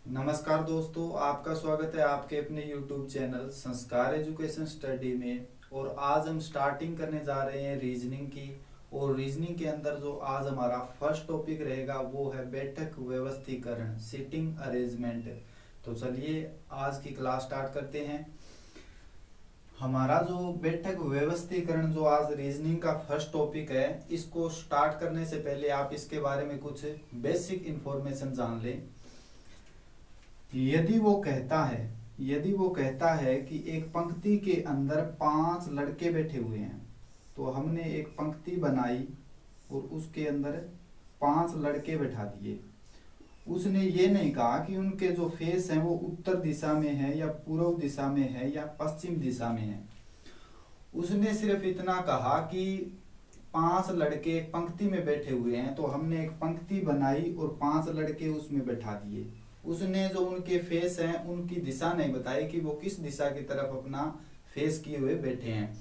नमस्कार दोस्तों, आपका स्वागत है आपके अपने YouTube चैनल संस्कार एजुकेशन स्टडी में। और आज हम स्टार्टिंग करने जा रहे हैं रीजनिंग की। और रीजनिंग के अंदर जो आज हमारा फर्स्ट टॉपिक रहेगा वो है बैठक व्यवस्थीकरण, सीटिंग अरेंजमेंट। तो चलिए आज की क्लास स्टार्ट करते हैं। हमारा जो बैठक व्यवस्थीकरण जो आज रीजनिंग का फर्स्ट टॉपिक है, इसको स्टार्ट करने से पहले आप इसके बारे में कुछ बेसिक इंफॉर्मेशन जान लें। यदि वो कहता है कि एक पंक्ति के अंदर 5 लड़के बैठे हुए हैं, तो हमने एक पंक्ति बनाई और उसके अंदर 5 लड़के बैठा दिए। उसने ये नहीं कहा कि उनके जो फेस हैं वो उत्तर दिशा में है या पूर्व दिशा में है या पश्चिम दिशा में है। उसने सिर्फ इतना कहा कि 5 लड़के एक पंक्ति में बैठे हुए हैं, तो हमने एक पंक्ति बनाई और 5 लड़के उसमें बैठा दिए। उसने जो उनके फेस हैं उनकी दिशा नहीं बताई कि वो किस दिशा की तरफ अपना फेस किए हुए बैठे हैं।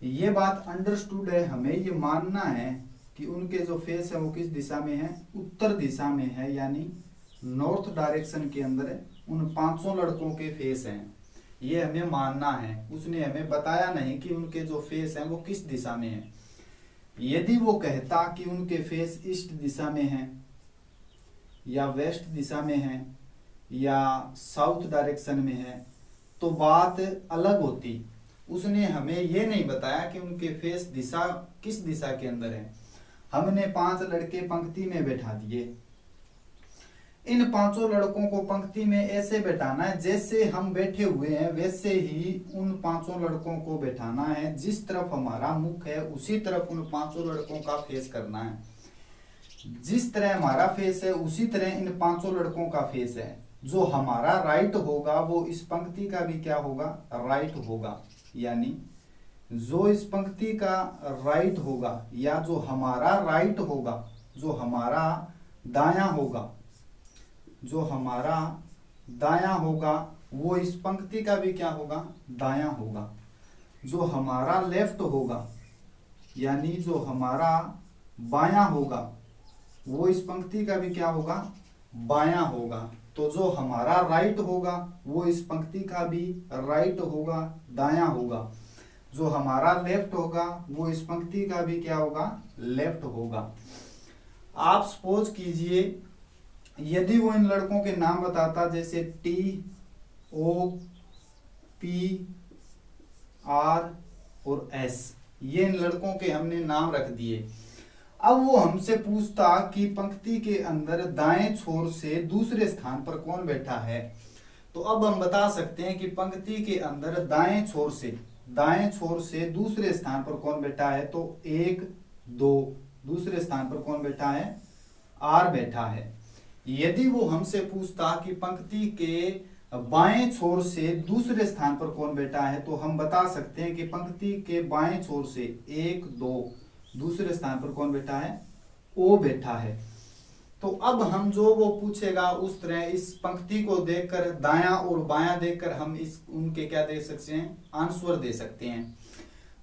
ये बात अंडरस्टूड है, हमें ये मानना है कि उनके जो फेस है वो किस दिशा में है, उत्तर दिशा में है, यानी नॉर्थ डायरेक्शन के अंदर उन 5 लड़कों के फेस हैं। ये हमें मानना है। उसने हमें बताया नहीं कि उनके जो फेस हैं वो किस दिशा में है। यदि वो कहता कि उनके फेस ईस्ट दिशा में है या वेस्ट दिशा में है या साउथ डायरेक्शन में है तो बात अलग होती। उसने हमें ये नहीं बताया कि उनके फेस दिशा किस दिशा के अंदर है। हमने 5 लड़के पंक्ति में बैठा दिए। इन 5 लड़कों को पंक्ति में ऐसे बैठाना है जैसे हम बैठे हुए हैं, वैसे ही उन 5 लड़कों को बैठाना है। जिस तरफ हमारा मुख है उसी तरफ उन 5 लड़कों का फेस करना है। जिस तरह हमारा फेस है उसी तरह इन 5 लड़कों का फेस है। जो हमारा राइट होगा वो इस पंक्ति का भी क्या होगा, राइट होगा। यानी जो इस पंक्ति का राइट होगा या जो हमारा राइट होगा, जो हमारा दायां होगा, जो हमारा दायां होगा वो इस पंक्ति का भी क्या होगा, दायां होगा। जो हमारा लेफ्ट होगा यानी जो हमारा बायां होगा वो इस पंक्ति का भी क्या होगा, बायां होगा। तो जो हमारा राइट होगा वो इस पंक्ति का भी राइट होगा, दायां होगा। जो हमारा लेफ्ट होगा वो इस पंक्ति का भी क्या होगा, लेफ्ट होगा। आप सपोज कीजिए यदि वो इन लड़कों के नाम बताता, जैसे TOPR और S, ये इन लड़कों के हमने नाम रख दिए। अब वो हमसे पूछता कि पंक्ति के अंदर दाएं छोर से दूसरे स्थान पर कौन बैठा है, तो अब हम बता सकते हैं कि पंक्ति के अंदर दाएं छोर से दूसरे स्थान पर कौन बैठा है। तो 1 2 दूसरे स्थान पर कौन बैठा है, R बैठा है। यदि वो हमसे पूछता कि पंक्ति के बाएं छोर से दूसरे स्थान पर कौन बैठा है, तो हम बता सकते हैं कि पंक्ति के बाएं छोर से 1 2 दूसरे स्थान पर कौन बैठा है, O बैठा है। तो अब हम जो वो पूछेगा उस तरह इस पंक्ति को देखकर, दायां और बायां देखकर हम इस उनके क्या दे सकते हैं, आंसर दे सकते हैं।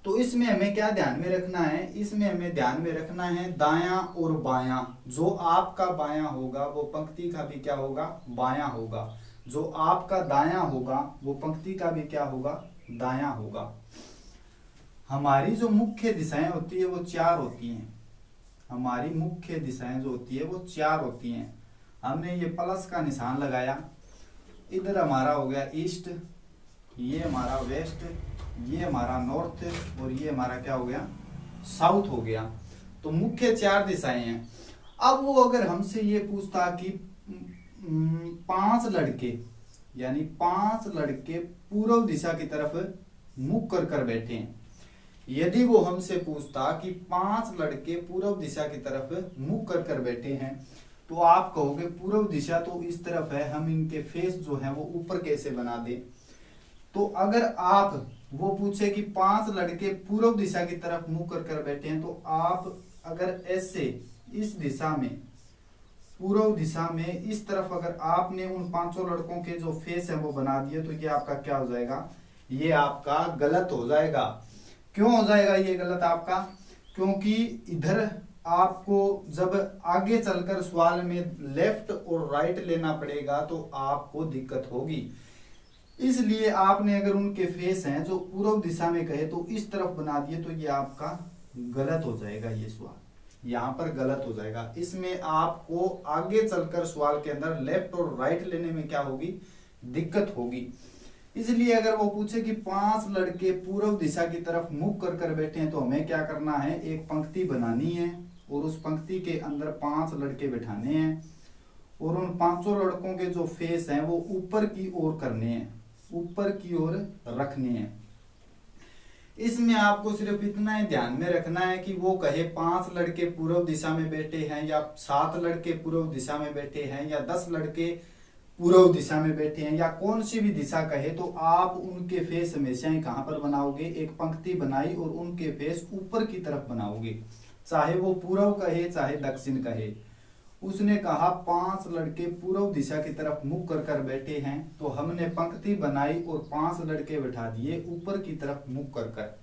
तो इसमें हमें क्या ध्यान में रखना है, इसमें हमें ध्यान में रखना है दायां और बायां। जो आपका बायां होगा वो पंक्ति का भी क्या होगा, बायां होगा। जो आपका दायां होगा वो पंक्ति का भी क्या होगा, दायां होगा। हमारी जो मुख्य दिशाएं होती है वो 4 होती हैं। हमारी मुख्य दिशाएं जो होती है वो 4 होती हैं। हमने ये प्लस का निशान लगाया। इधर हमारा हो गया ईस्ट, ये हमारा वेस्ट, ये हमारा नॉर्थ और ये हमारा क्या हो गया, साउथ हो गया। तो मुख्य 4 दिशाएं हैं। अब वो अगर हमसे ये पूछता कि 5 लड़के यानी 5 लड़के पूर्व दिशा की तरफ मुख कर बैठे हैं। यदि वो हमसे पूछता कि 5 लड़के पूर्व दिशा की तरफ मुख कर बैठे हैं, तो आप कहोगे पूर्व दिशा तो इस तरफ है, हम इनके फेस जो है वो ऊपर कैसे बना दे। तो अगर आप वो पूछे कि 5 लड़के पूर्व दिशा की तरफ मुख कर बैठे हैं, तो आप अगर ऐसे इस दिशा में, पूर्व दिशा में इस तरफ अगर आपने उन 5 लड़कों के जो फेस है वो बना दिए, तो ये आपका क्या हो जाएगा, ये आपका गलत हो जाएगा। क्यों हो जाएगा ये गलत आपका, क्योंकि इधर आपको जब आगे चलकर सवाल में लेफ्ट और राइट लेना पड़ेगा तो आपको दिक्कत होगी। इसलिए आपने अगर उनके फेस हैं जो पूर्व दिशा में कहे तो इस तरफ बना दिए तो ये आपका गलत हो जाएगा, ये सवाल यहाँ पर गलत हो जाएगा। इसमें आपको आगे चलकर सवाल के अंदर लेफ्ट और राइट लेने में क्या होगी, दिक्कत होगी। इसलिए अगर वो पूछे कि 5 लड़के पूर्व दिशा की तरफ मुख कर कर बैठे हैं तो हमें क्या करना है, एक पंक्ति बनानी है और उस पंक्ति के अंदर 5 लड़के बैठाने हैं और उन 5 लड़कों के जो फेस हैं वो ऊपर की ओर करने हैं, ऊपर की ओर रखने हैं। इसमें आपको सिर्फ इतना ही ध्यान में रखना है कि वो कहे 5 लड़के पूर्व दिशा में बैठे हैं या 7 लड़के पूर्व दिशा में बैठे हैं या 10 लड़के पूर्व दिशा में बैठे हैं या कौन सी भी दिशा कहे, तो आप उनके फेस हमेशा ही कहां पर बनाओगे, एक पंक्ति बनाई और उनके फेस ऊपर की तरफ बनाओगे, चाहे वो पूर्व कहे चाहे दक्षिण कहे। उसने कहा 5 लड़के पूर्व दिशा की तरफ मुख कर कर बैठे हैं तो हमने पंक्ति बनाई और 5 लड़के बैठा दिए ऊपर की तरफ मुख कर कर।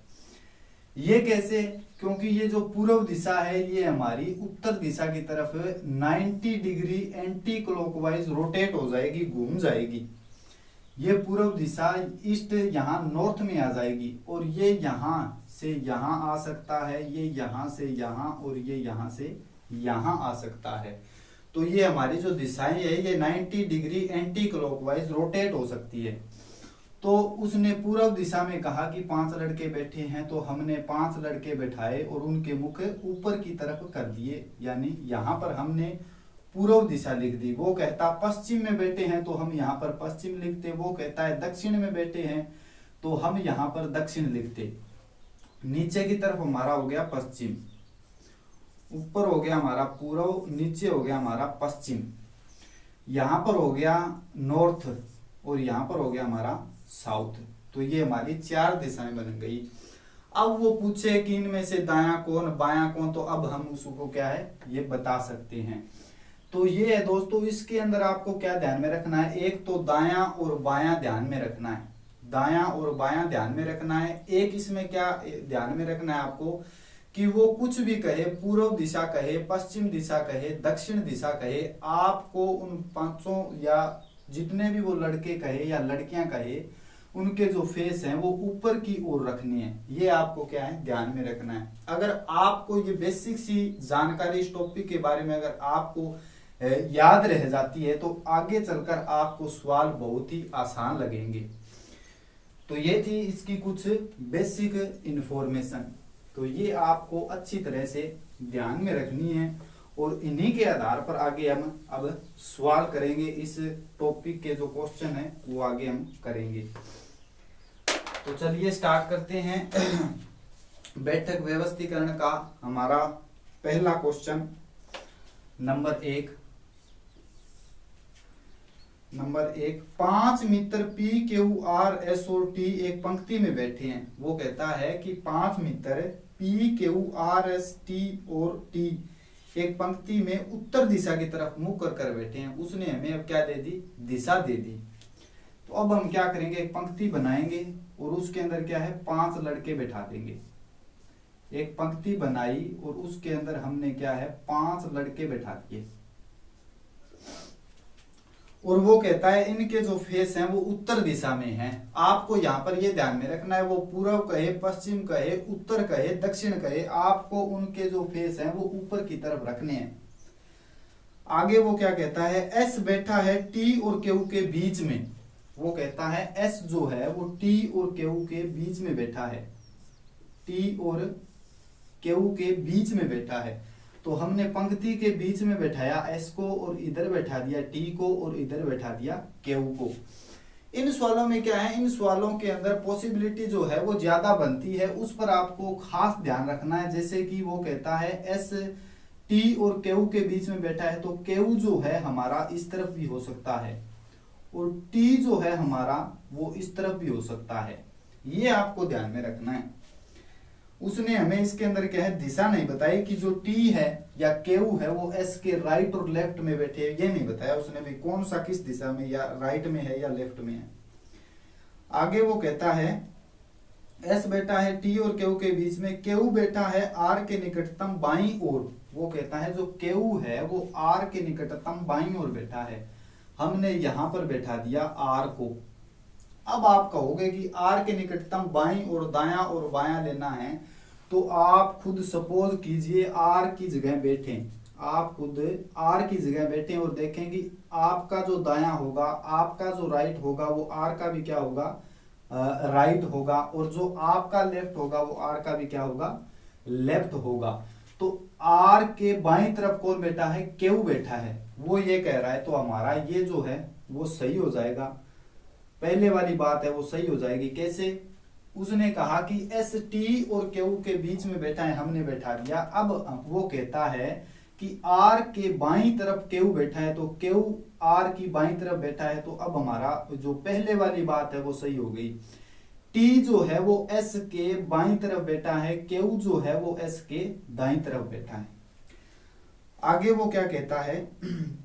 ये कैसे, क्योंकि ये जो पूर्व दिशा है ये हमारी उत्तर दिशा की तरफ 90 डिग्री एंटी क्लॉकवाइज रोटेट हो जाएगी, घूम जाएगी। ये पूर्व दिशा ईस्ट यहाँ नॉर्थ में आ जाएगी और ये यहाँ से यहाँ आ सकता है, ये यहाँ से यहाँ और ये यहाँ से यहाँ आ सकता है। तो ये हमारी जो दिशाएं है ये 90 डिग्री एंटी क्लॉकवाइज रोटेट हो सकती है। तो उसने पूर्व दिशा में कहा कि 5 लड़के बैठे हैं तो हमने 5 लड़के बैठाए और उनके मुख ऊपर की तरफ कर दिए, यानी यहाँ पर हमने पूर्व दिशा लिख दी। वो कहता पश्चिम में बैठे हैं तो हम यहाँ पर पश्चिम लिखते, वो कहता है दक्षिण में बैठे हैं तो हम यहाँ पर दक्षिण लिखते। नीचे की तरफ हमारा हो गया पश्चिम, ऊपर हो गया हमारा पूर्व, नीचे हो गया हमारा पश्चिम, यहाँ पर हो गया नॉर्थ और यहाँ पर हो गया हमारा साउथ। तो ये हमारी 4 दिशाएं बन गई। अब वो पूछे कि इनमें से दायां कौन बायां कौन, तो अब हम उसको क्या है ये बता सकते हैं। तो ये है दोस्तों, इसके अंदर आपको क्या ध्यान में रखना है, एक तो दायां और बायां ध्यान में रखना है, दायां और बायां ध्यान में रखना है। एक इसमें क्या ध्यान में रखना है आपको कि वो कुछ भी कहे, पूर्व दिशा कहे, पश्चिम दिशा कहे, दक्षिण दिशा कहे, आपको उन 5 या जितने भी वो लड़के कहे या लड़कियां कहे उनके जो फेस हैं वो ऊपर की ओर रखनी है। ये आपको क्या है ध्यान में रखना है। अगर आपको ये बेसिक सी जानकारी इस टॉपिक के बारे में अगर आपको याद रह जाती है तो आगे चलकर आपको सवाल बहुत ही आसान लगेंगे। तो ये थी इसकी कुछ बेसिक इंफॉर्मेशन, तो ये आपको अच्छी तरह से ध्यान में रखनी है और इन्हीं के आधार पर आगे हम अब सवाल करेंगे। इस टॉपिक के जो क्वेश्चन है वो आगे हम करेंगे। तो चलिए स्टार्ट करते हैं। बैठक व्यवस्थीकरण का हमारा पहला क्वेश्चन नंबर 1। 5 मित्र P, Q, R, S और T एक पंक्ति में बैठे हैं। वो कहता है कि 5 मित्र P, Q, R, S, T और T एक पंक्ति में उत्तर दिशा की तरफ मुंह कर कर बैठे हैं। उसने हमें अब क्या दे दी, दिशा दे दी। तो अब हम क्या करेंगे, एक पंक्ति बनाएंगे और उसके अंदर क्या है 5 लड़के बैठा देंगे। एक पंक्ति बनाई और उसके अंदर हमने क्या है 5 लड़के बैठा दिए और वो कहता है इनके जो फेस हैं वो उत्तर दिशा में हैं। आपको यहाँ पर ये ध्यान में रखना है, वो पूर्व कहे, पश्चिम कहे, उत्तर कहे, दक्षिण कहे, आपको उनके जो फेस हैं वो ऊपर की तरफ रखने हैं। आगे वो क्या कहता है, एस बैठा है टी और क्यू के बीच में। वो कहता है एस जो है वो टी और क्यू के बीच में बैठा है, टी और क्यू के बीच में बैठा है। तो हमने पंक्ति के बीच में बैठाया एस को और इधर बैठा दिया टी को और इधर बैठा दिया क्यू को। इन सवालों में क्या है, इन सवालों के अंदर पॉसिबिलिटी जो है वो ज्यादा बनती है, उस पर आपको खास ध्यान रखना है। जैसे कि वो कहता है एस टी और क्यू के बीच में बैठा है तो क्यू जो है हमारा इस तरफ भी हो सकता है और टी जो है हमारा वो इस तरफ भी हो सकता है। ये आपको ध्यान में रखना है। उसने हमें इसके अंदर क्या है दिशा नहीं बताई कि जो टी है या क्यू है वो एस के राइट और लेफ्ट में बैठे हैं, ये नहीं बताया उसने भी कौन सा किस दिशा में, या राइट में है या लेफ्ट में है। आगे वो कहता है एस बैठा है टी और क्यू के बीच में, क्यू बैठा है आर के निकटतम बाईं ओर। वो कहता है जो क्यू है वो आर के निकटतम बाईं ओर बैठा है। हमने यहां पर बैठा दिया आर को। अब आप कहोगे कि आर के निकटतम बाईं और दायां और बायां लेना है, तो आप खुद सपोज कीजिए आर की जगह बैठें, आप खुद आर की जगह बैठें और देखें कि आपका जो दायां होगा, आपका जो राइट होगा, वो आर का भी क्या होगा, राइट होगा, और जो आपका लेफ्ट होगा वो आर का भी क्या होगा, लेफ्ट होगा। तो आर के बाईं तरफ कौन बैठा है, क्यू बैठा है, वो ये कह रहा है, तो हमारा ये जो है वो सही हो जाएगा। पहले वाली बात है वो सही हो जाएगी। कैसे, उसने कहा कि एस टी और क्यू के बीच में बैठा है, हमने बैठा दिया। अब वो कहता है कि आर के बाईं तरफ क्यू बैठा है, तो क्यू आर की बाईं तरफ बैठा है, तो अब हमारा जो पहले वाली बात है वो सही हो गई। टी जो है वो एस के बाईं तरफ बैठा है, क्यू जो है वो एस के दाईं तरफ बैठा है। आगे वो क्या कहता है,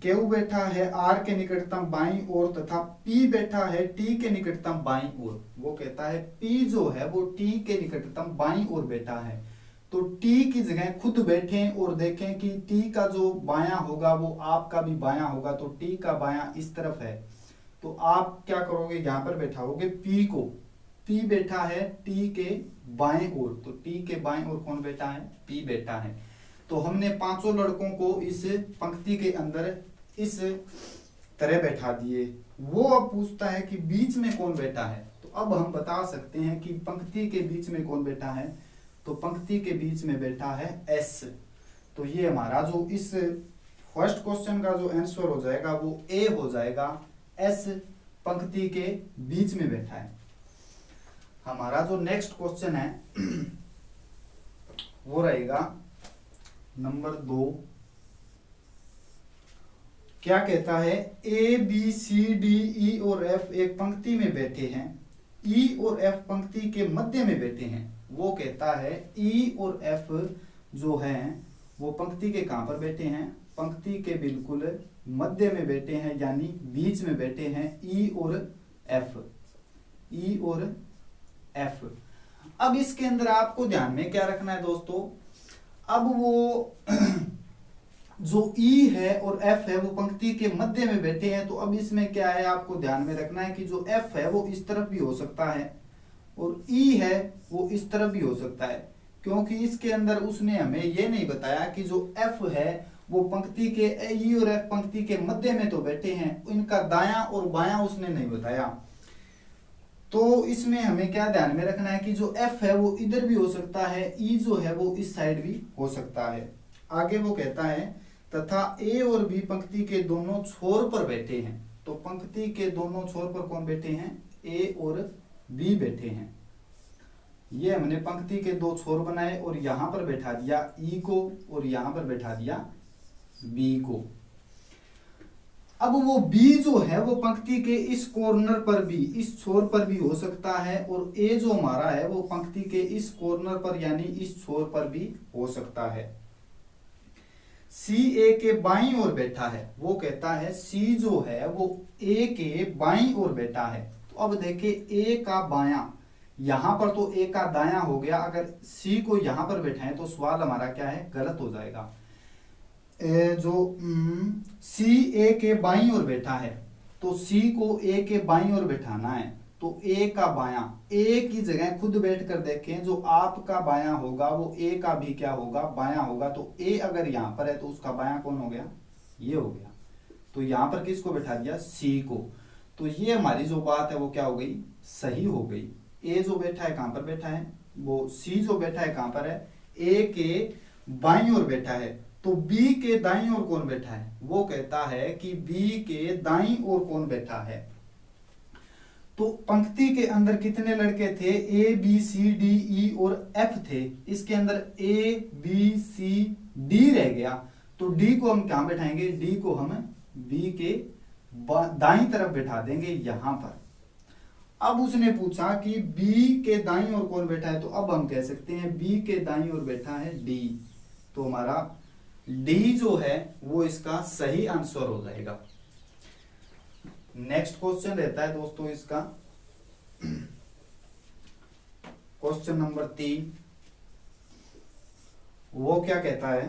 क्यू बैठा है आर के निकटतम बाईं ओर तथा पी बैठा है टी के निकटतम बाईं ओर। वो कहता है पी जो है वो टी के निकटतम बाईं ओर बैठा है। तो टी की जगह खुद बैठें और देखें कि टी का जो बायां होगा वो आपका भी बायां होगा। तो टी का बायां इस तरफ है, तो आप क्या करोगे, यहां पर बैठाओगे पी को। पी बैठा है टी के बाएं ओर, तो टी के बाएं ओर कौन बैठा है, पी बैठा है। तो हमने पांचों लड़कों को इस पंक्ति के अंदर इस तरह बैठा दिए। वो अब पूछता है कि बीच में कौन बैठा है। तो अब हम बता सकते हैं कि पंक्ति के बीच में कौन बैठा है, तो पंक्ति के बीच में बैठा है एस। तो ये हमारा जो इस फर्स्ट क्वेश्चन का जो आंसर हो जाएगा वो ए हो जाएगा, एस पंक्ति के बीच में बैठा है। हमारा जो नेक्स्ट क्वेश्चन है वो रहेगा नंबर 2। क्या कहता है, A B C D E और एफ एक पंक्ति में बैठे हैं, ई और एफ पंक्ति के मध्य में बैठे हैं। वो कहता है ई और एफ जो हैं वो पंक्ति के कहां पर बैठे हैं, पंक्ति के बिल्कुल मध्य में बैठे हैं, यानी बीच में बैठे हैं ई और एफ, ई और एफ। अब इसके अंदर आपको ध्यान में क्या रखना है दोस्तों, अब वो जो ई है और एफ है वो पंक्ति के मध्य में बैठे हैं। तो अब इसमें क्या है, आपको ध्यान में रखना है कि जो एफ है वो इस तरफ भी हो सकता है और ई है वो इस तरफ भी हो सकता है, क्योंकि इसके अंदर उसने हमें ये नहीं बताया कि जो एफ है वो पंक्ति के, ई और एफ पंक्ति के मध्य में तो बैठे हैं, इनका दायां और बायां उसने नहीं बताया। तो इसमें हमें क्या ध्यान में रखना है कि जो एफ है वो इधर भी हो सकता है, ई जो है वो इस साइड भी हो सकता है। आगे वो कहता है तथा ए और बी पंक्ति के दोनों छोर पर बैठे हैं। तो पंक्ति के दोनों छोर पर कौन बैठे हैं, ए और बी बैठे हैं। ये हमने पंक्ति के दो छोर बनाए और यहां पर बैठा दिया ई को और यहां पर बैठा दिया बी को। अब वो बी जो है वो पंक्ति के इस कॉर्नर पर भी, इस छोर पर भी हो सकता है, और ए जो हमारा है वो पंक्ति के इस कॉर्नर पर यानी इस छोर पर भी हो सकता है। सी ए के बाईं ओर बैठा है। वो कहता है सी जो है वो ए के बाईं ओर बैठा है। तो अब देखिए ए का बायां, यहां पर तो ए का दायां हो गया, अगर सी को यहां पर बैठाएं तो सवाल हमारा क्या है, गलत हो जाएगा। जो सी ए के बाईं ओर बैठा है, तो सी को ए के बाईं ओर बैठाना है। तो ए का बायां, ए की जगह खुद बैठ कर देखें, जो आपका बायां होगा वो ए का भी क्या होगा, बायां होगा। तो ए अगर यहां पर है तो उसका बायां कौन हो गया, ये हो गया। तो यहां पर किसको बैठा दिया, सी को। तो ये हमारी जो बात है वो क्या हो गई, सही हो गई। ए जो बैठा है कहां पर बैठा है, वो सी जो बैठा है कहां पर है, ए के बाईं ओर बैठा है। तो बी के दाईं ओर कौन बैठा है, वो कहता है कि बी के दाईं ओर कौन बैठा है। तो पंक्ति के अंदर कितने लड़के थे, A B C D E और एफ थे। इसके अंदर ए बी सी डी रह गया, तो डी को हम कहां बैठाएंगे, डी को हम बी के दाईं तरफ बैठा देंगे, यहां पर। अब उसने पूछा कि बी के दाईं ओर कौन बैठा है, तो अब हम कह सकते हैं बी के दाईं ओर बैठा है डी। तो हमारा डी जो है वो इसका सही आंसर हो जाएगा। नेक्स्ट क्वेश्चन रहता है दोस्तों इसका क्वेश्चन नंबर 3। वो क्या कहता है,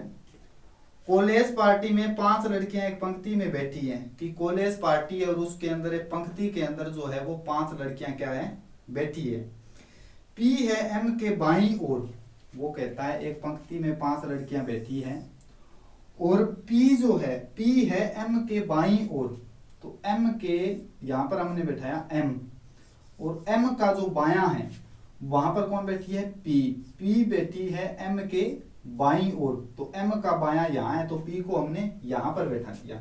कॉलेज पार्टी में 5 लड़कियां एक पंक्ति में बैठी हैं, कि कॉलेज पार्टी है और उसके अंदर एक पंक्ति के अंदर जो है वो 5 लड़कियां क्या है, बैठी है। पी है एम के बाईं ओर, वो कहता है एक पंक्ति में 5 लड़कियां बैठी हैं और पी जो है, पी है एम के बाईं ओर, तो एम के यहां पर हमने बैठाया एम, और एम का जो बायां है वहां पर कौन बैठी है, पी। पी बैठी है एम के बाईं ओर, तो एम का बायां यहां है तो पी को हमने यहां पर बैठा दिया।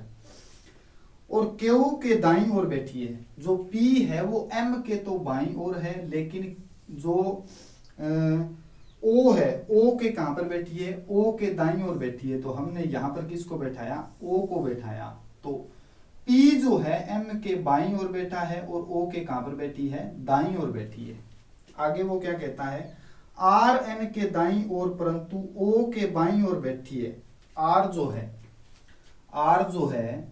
और क्यू के दाईं ओर बैठी है, जो पी है वो एम के तो बाईं ओर है, लेकिन जो ओ है, ओ के कहां पर बैठी है, ओ के दाईं ओर बैठी है, तो हमने यहां पर किसको बैठाया, ओ को बैठाया। तो पी जो है एम के बाईं ओर बैठा है और ओ के कहां पर बैठी है, दाईं ओर बैठी है। आगे वो क्या कहता है, आर एन के दाईं ओर परंतु ओ के बाईं ओर बैठी है। आर जो है, आर जो है,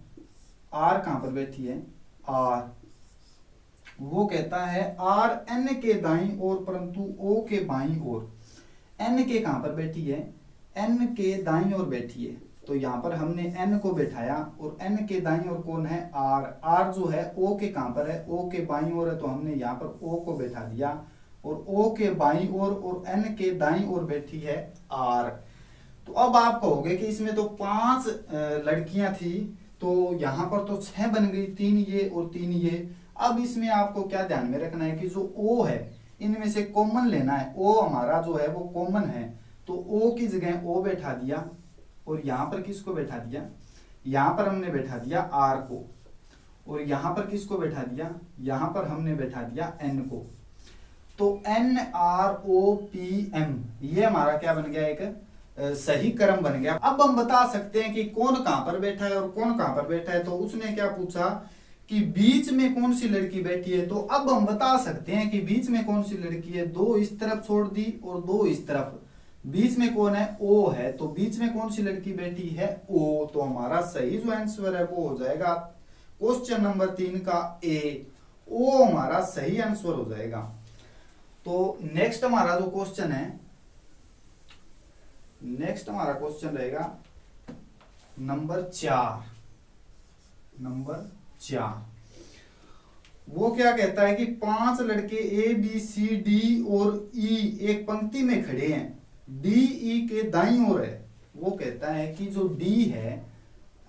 आर कहां पर बैठी है, आर, वो कहता है आर एन के दाईं ओर परंतु ओ के बाईं ओर। एन के कहां पर बैठी है, एन के दाईं ओर बैठी है, तो यहां पर हमने एन को बैठाया और एन के दाईं ओर कौन है, आर। आर जो है ओ के कहां पर है, ओ के बाईं ओर है, तो हमने यहां पर ओ को बैठा दिया और ओ के बाईं ओर और एन के दाईं ओर बैठी है आर। तो अब आप कहोगे कि इसमें तो 5 लड़कियां थी, तो यहां पर तो 6 बन गई, 3 ये और 3 ये। अब इसमें आपको क्या ध्यान में रखना है कि जो ओ है इनमें से कॉमन लेना है, ओ हमारा जो है वो कॉमन है, तो ओ की जगह ओ बैठा दिया और यहां पर किसको बैठा दिया, यहां पर हमने बैठा दिया आर को, और यहां पर किसको बैठा दिया, यहां पर हमने बैठा दिया एन को। तो N R O P M, ये हमारा क्या बन गया, एक सही क्रम बन गया। अब हम बता सकते हैं कि कौन कहां पर बैठा है और कौन कहां पर बैठा है। तो उसने क्या पूछा कि बीच में कौन सी लड़की बैठी है, तो अब हम बता सकते हैं कि बीच में कौन सी लड़की है, 2 इस तरफ छोड़ दी और 2 इस तरफ, बीच में कौन है, ओ है, तो बीच में कौन सी लड़की बैठी है, ओ। तो हमारा सही जो आंसर है वो हो जाएगा क्वेश्चन नंबर 3 का ए, ओ हमारा सही आंसर हो जाएगा। तो नेक्स्ट हमारा जो क्वेश्चन है, नेक्स्ट हमारा क्वेश्चन रहेगा नंबर 4। नंबर 4 वो क्या कहता है कि 5 लड़के ए बी सी डी और ई एक पंक्ति में खड़े हैं, डी ई के दाईं ओर है। वो कहता है कि जो डी है,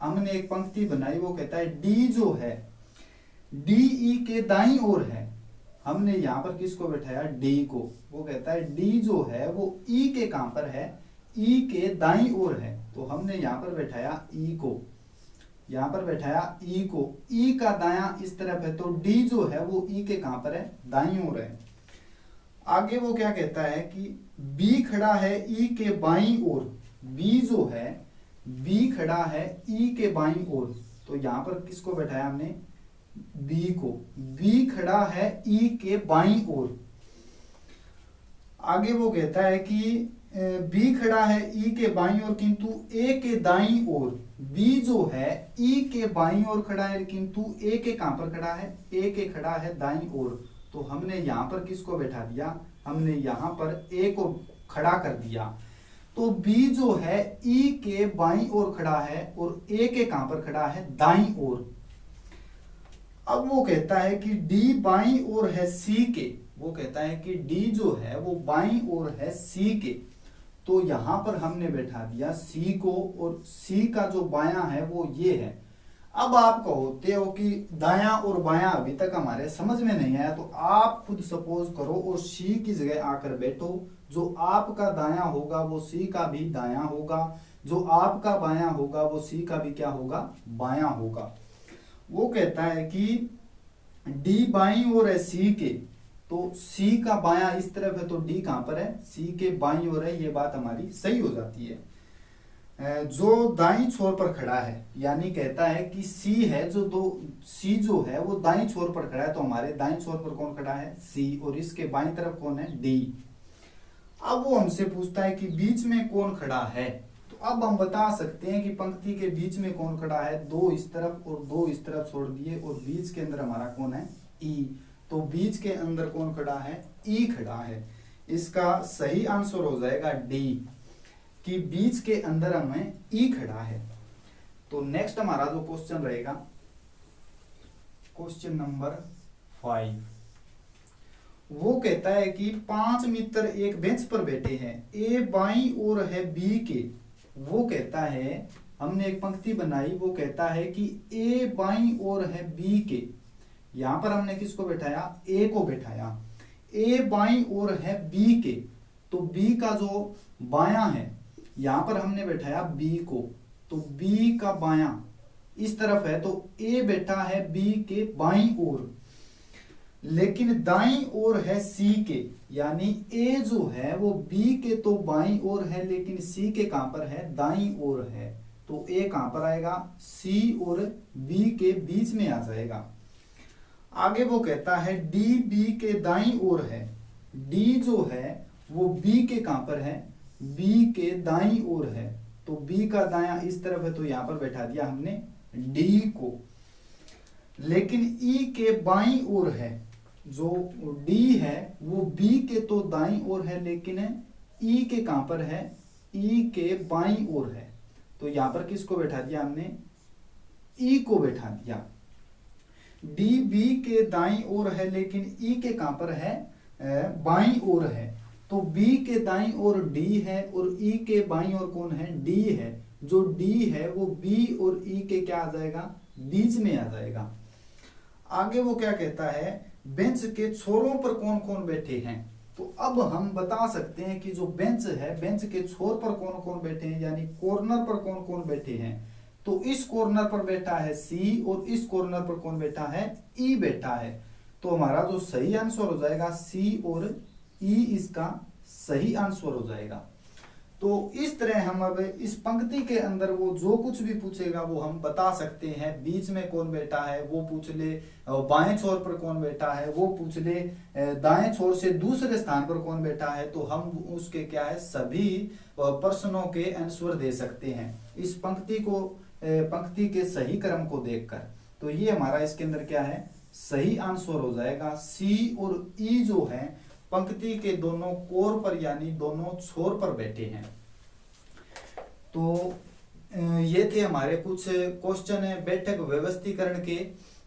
हमने एक पंक्ति बनाई, वो कहता है डी जो है डी ई के दाईं ओर है, हमने यहां पर किसको बैठाया, डी को। वो कहता है डी जो है वो ई के कहां पर है, ई के दाईं ओर है, तो हमने यहां पर बैठाया ई को, यहां पर बैठाया ई को। ई का दायां इस तरफ है, तो डी जो है वो ई के कहां पर है, दाईं ओर है। आगे वो क्या कहता है कि बी खड़ा है ई के बाईं ओर, बी जो है बी खड़ा है ई के बाईं ओर, तो यहां पर किसको बैठाया हमने, बी को। बी खड़ा है ई के बाईं ओर। आगे वो कहता है कि बी खड़ा है ई के बाईं ओर किंतु ए के दाईं ओर। बी जो है ई के बाईं ओर खड़ा है किंतु ए के कहां पर खड़ा है, ए के खड़ा है दाईं ओर, तो हमने यहां पर किसको बैठा दिया, हमने यहां पर ए को खड़ा कर दिया। तो बी जो है ई के बाईं ओर खड़ा है और ए के कहां पर खड़ा है, दाईं ओर। अब वो कहता है कि डी बाईं ओर है सी के, वो कहता है कि डी जो है वो बाईं ओर है सी के, तो यहां पर हमने बैठा दिया सी को, और सी का जो बायां है वो ये है। अब आप कहते हो कि दायां और बायां अभी तक हमारे समझ में नहीं आया, तो आप खुद सपोज करो और सी की जगह आकर बैठो, जो आपका दायां होगा वो सी का भी दायां होगा, जो आपका बायां होगा वो सी का भी क्या होगा, बायां होगा। वो कहता है कि डी बाईं ओर है सी के, तो सी का बायां इस तरफ है, तो डी कहां पर है, सी के बाईं ओर है, ये बात हमारी सही हो जाती है। जो दाईं छोर पर खड़ा है, यानी कहता है कि सी है जो सी जो है वो दाईं छोर पर खड़ा है, तो हमारे दाईं छोर पर कौन खड़ा है, सी, और इसके बाईं तरफ कौन है, डी। अब वो हमसे पूछता है कि बीच में कौन खड़ा है, तो अब हम बता सकते हैं कि पंक्ति के बीच में कौन खड़ा है, 2 इस तरफ और 2 इस तरफ छोड़ दिए, और बीच के अंदर हमारा कौन है, ई। तो बीच के अंदर कौन खड़ा है, ई खड़ा है। इसका सही आंसर हो जाएगा डी। कि बीच के अंदर हमें ई खड़ा है। तो नेक्स्ट हमारा जो क्वेश्चन रहेगा, क्वेश्चन नंबर 5, वो कहता है कि 5 मित्र एक बेंच पर बैठे हैं, ए बाईं ओर है बी के। वो कहता है, हमने एक पंक्ति बनाई, वो कहता है कि ए बाईं ओर है बी के। यहां पर हमने किसको बैठाया, ए को बैठाया। ए बाईं ओर है बी के, तो बी का जो बायां है, यहां पर हमने बैठाया बी को, तो बी का बायां इस तरफ है, तो ए बैठा है बी के बाईं ओर। लेकिन दाईं ओर है सी के, यानी ए जो है वो बी के तो बाईं ओर है, लेकिन सी के कहां पर है, दाईं ओर है। तो ए कहां पर आएगा, सी और बी के बीच में आ जाएगा। आगे वो कहता है डी बी के दाईं ओर है। डी जो है वो बी के कहां पर है, बी के दाईं ओर है, तो बी का दायां इस तरफ है, तो यहां पर बैठा दिया हमने डी को। लेकिन ई के बाईं ओर है, जो डी है वो बी के तो दाईं ओर है, लेकिन ई के कहां पर है, ई के बाईं ओर है, तो यहां पर किसको बैठा दिया हमने, ई को बैठा दिया। डी बी के दाईं ओर है, लेकिन ई के कहां पर है, बाईं ओर है, तो बी के दाईं ओर डी है और ई के बाईं ओर कौन है, डी है। जो डी है वो बी और ई के क्या आ जाएगा, बीच में आ जाएगा। आगे वो क्या कहता है, बेंच के छोरों पर कौन कौन बैठे हैं। तो अब हम बता सकते हैं कि जो बेंच है, बेंच के छोर पर कौन कौन बैठे हैं, यानी कॉर्नर पर कौन कौन बैठे हैं। तो इस कॉर्नर पर बैठा है सी और इस कॉर्नर पर कौन बैठा है, ई बैठा है। तो हमारा जो सही आंसर हो जाएगा सी और ई, इसका सही आंसर हो जाएगा। तो इस तरह हम अब इस पंक्ति के अंदर वो जो कुछ भी पूछेगा वो हम बता सकते हैं। बीच में कौन बैठा है वो पूछ ले, बाएं छोर पर कौन बैठा है वो पूछ ले, दाएं छोर से दूसरे स्थान पर कौन बैठा है, तो हम उसके क्या है सभी प्रश्नों के आंसर दे सकते हैं इस पंक्ति के सही क्रम को देखकर। तो ये हमारा इसके अंदर क्या है, सही आंसर हो जाएगा। सी और ई जो है पंक्ति के दोनों कोर पर यानी दोनों छोर पर बैठे हैं। तो ये थे हमारे कुछ क्वेश्चन है बैठक व्यवस्थीकरण के,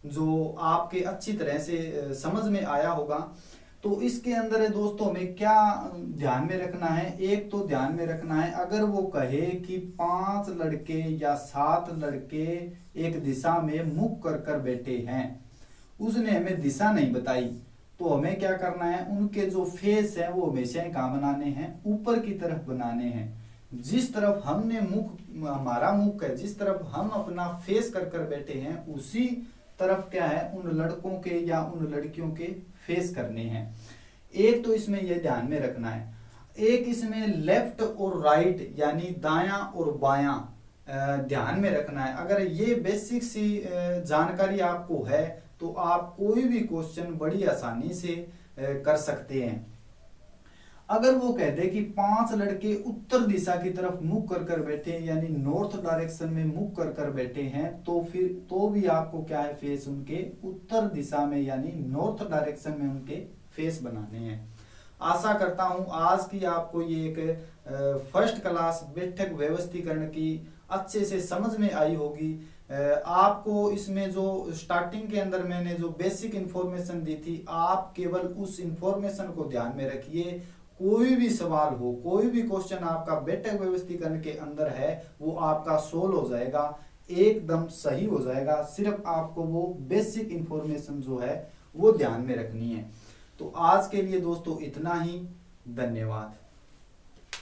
जो आपके अच्छी तरह से समझ में आया होगा। तो इसके अंदर दोस्तों हमें क्या ध्यान में रखना है, एक तो ध्यान में रखना है अगर वो कहे कि 5 लड़के या 7 लड़के एक दिशा में मुख कर बैठे हैं, उसने हमें दिशा नहीं बताई, तो हमें क्या करना है, उनके जो फेस है वो हमेशा कहाँ बनाने हैं, ऊपर की तरफ बनाने हैं। जिस तरफ हमने मुख, हमारा मुख है, जिस तरफ हम अपना फेस कर बैठे हैं उसी तरफ क्या है, उन लड़कों के या उन लड़कियों के फेस करने हैं। एक तो इसमें यह ध्यान में रखना है। एक इसमें लेफ्ट और राइट यानी दायां और बायां ध्यान में रखना है। अगर ये बेसिक सी जानकारी आपको है तो आप कोई भी क्वेश्चन बड़ी आसानी से कर सकते हैं। अगर वो कह दे कि 5 लड़के उत्तर दिशा की तरफ मुख कर बैठे हैं यानी नॉर्थ डायरेक्शन में मुख कर बैठे हैं, तो फिर तो भी आपको क्या है, फेस उनके उत्तर दिशा में यानी नॉर्थ डायरेक्शन में उनके फेस बनाने हैं। आशा करता हूं आज की आपको ये एक फर्स्ट क्लास बैठक व्यवस्थीकरण की अच्छे से समझ में आई होगी। आपको इसमें जो स्टार्टिंग के अंदर मैंने जो बेसिक इंफॉर्मेशन दी थी, आप केवल उस इंफॉर्मेशन को ध्यान में रखिए। कोई भी सवाल हो, कोई भी क्वेश्चन आपका बैठक व्यवस्थीकरण के अंदर है, वो आपका सोल्व हो जाएगा, एकदम सही हो जाएगा। सिर्फ आपको वो बेसिक इंफॉर्मेशन जो है वो ध्यान में रखनी है। तो आज के लिए दोस्तों इतना ही, धन्यवाद।